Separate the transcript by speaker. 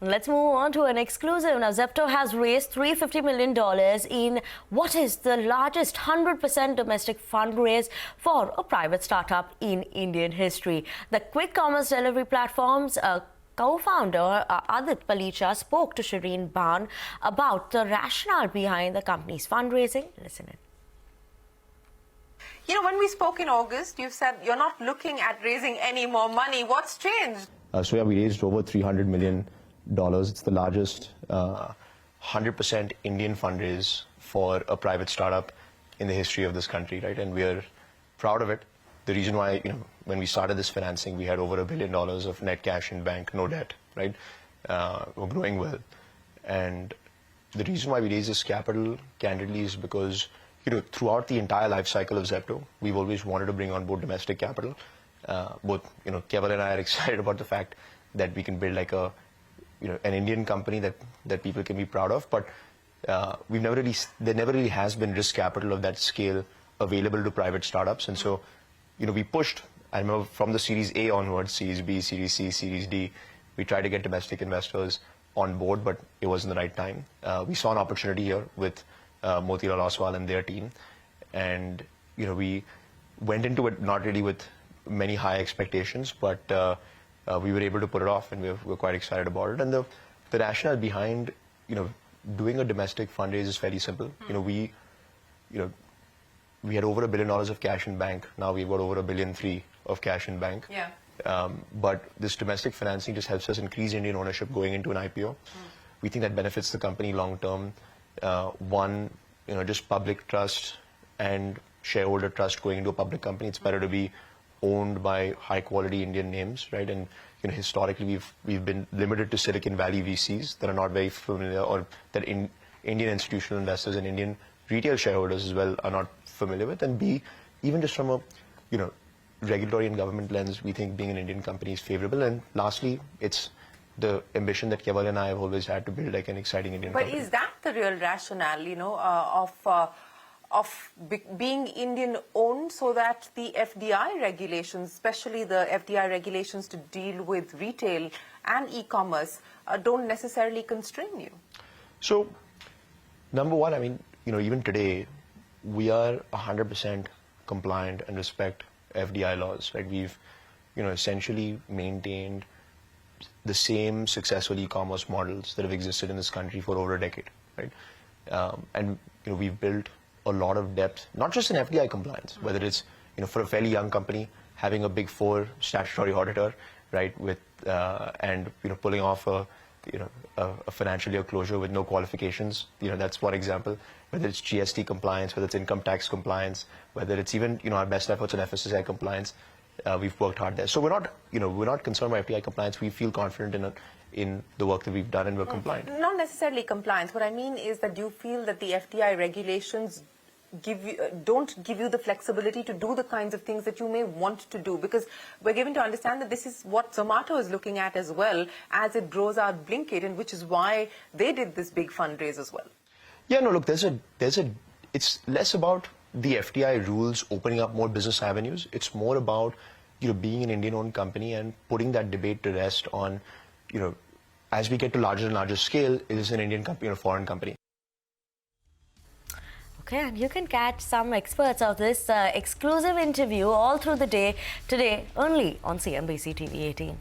Speaker 1: Let's move on to an exclusive. Now, Zepto has raised $350 million in what is the largest 100% domestic fundraise for a private startup in Indian history. The quick commerce delivery platform's co-founder Aadit Palicha spoke to Shereen Bhan about the rationale behind the company's fundraising. Listen in.
Speaker 2: You know, when we spoke in August, you said you're not looking at raising any more money. What's changed?
Speaker 3: We raised over $300 million. It's the largest 100% Indian fundraise for a private startup in the history of this country, right? And we are proud of it. The reason why, when we started this financing, we had over $1 billion of net cash in bank, no debt, right? We're growing well. And the reason why we raised this capital, candidly, is because, throughout the entire life cycle of Zepto, we've always wanted to bring on board domestic capital. Both, Keval and I are excited about the fact that we can build like an Indian company that people can be proud of, but there never really has been risk capital of that scale available to private startups. And so, we pushed, I remember from the Series A onwards, Series B, Series C, Series D, we tried to get domestic investors on board, but it wasn't the right time. We saw an opportunity here with Motilal Oswal and their team, and we went into it not really with many high expectations, but we were able to put it off, and we're quite excited about it. And the rationale behind doing a domestic fundraise is fairly simple. We had over $1 billion of cash in bank. Now we've got over $1.3 billion of cash in bank.
Speaker 2: Yeah.
Speaker 3: But this domestic financing just helps us increase Indian ownership going into an IPO. We think that benefits the company long term. One, just public trust and shareholder trust going into a public company. It's better to be owned by high quality Indian names, right? And historically we've been limited to Silicon Valley VCs that are not very familiar, or that Indian institutional investors and Indian retail shareholders as well are not familiar with. And B, even just from a regulatory and government lens, we think being an Indian company is favorable. And lastly, it's the ambition that Keval and I have always had to build like an exciting Indian company.
Speaker 2: But is that the real rationale, of being Indian owned, so that the FDI regulations, especially the FDI regulations to deal with retail and e-commerce, don't necessarily constrain you?
Speaker 3: So, number one, even today, we are 100% compliant and respect FDI laws, right? We've, essentially maintained the same successful e-commerce models that have existed in this country for over a decade, right? And, we've built a lot of depth, not just in FDI compliance, whether it's, for a fairly young company, having a Big Four statutory auditor, right, with, and, pulling off a financial year closure with no qualifications, that's one example. Whether it's GST compliance, whether it's income tax compliance, whether it's even, our best efforts in FSSAI compliance, we've worked hard there. So we're not concerned by FDI compliance. We feel confident in the work that we've done, and we're compliant.
Speaker 2: Not necessarily compliance. What I mean is that do you feel that the FDI regulations don't give you the flexibility to do the kinds of things that you may want to do? Because we're given to understand that this is what Zomato is looking at as well as it grows out Blinkit, and which is why they did this big fundraise as well.
Speaker 3: Yeah, no, look, it's less about the FDI rules opening up more business avenues. It's more about, being an Indian-owned company and putting that debate to rest on, as we get to larger and larger scale, is this an Indian company or a foreign company?
Speaker 1: Okay, and you can catch some experts of this exclusive interview all through the day today only on CNBC-TV18.